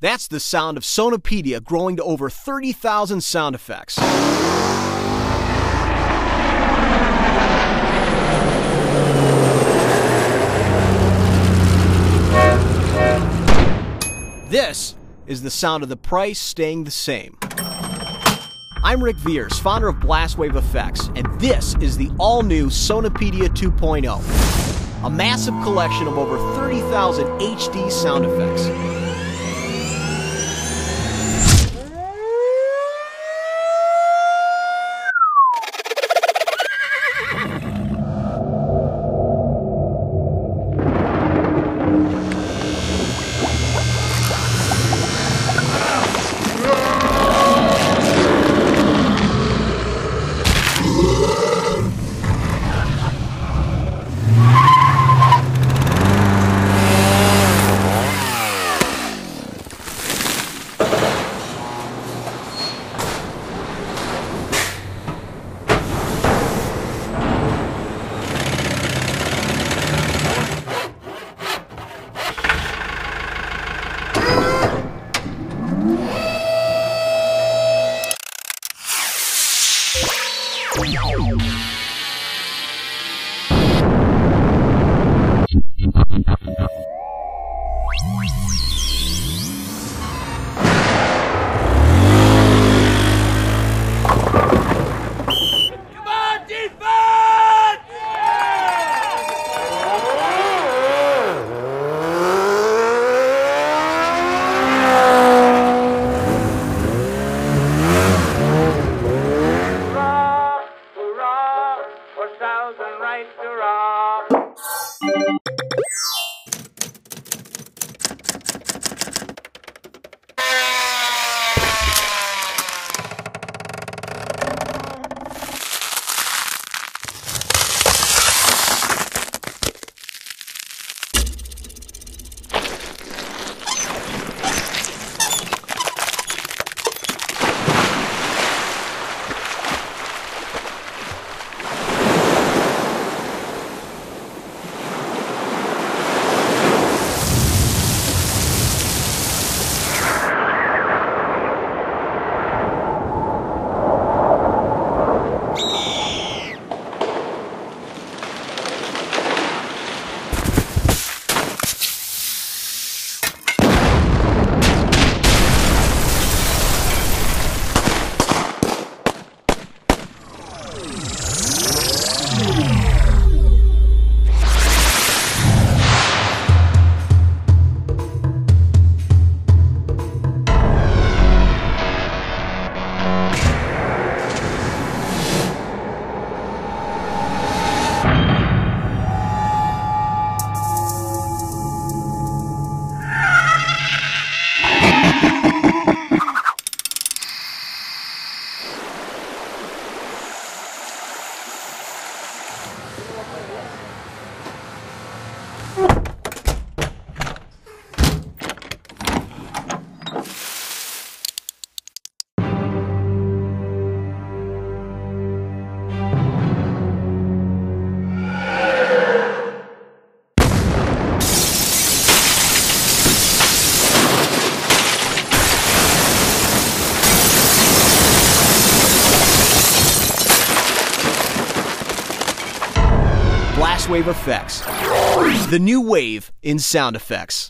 That's the sound of Sonopedia growing to over 30,000 sound effects. This is the sound of the price staying the same. I'm Rick Viers, founder of Blastwave Effects, and this is the all-new Sonopedia 2.0, a massive collection of over 30,000 HD sound effects. Blastwave Effects, the new wave in sound effects.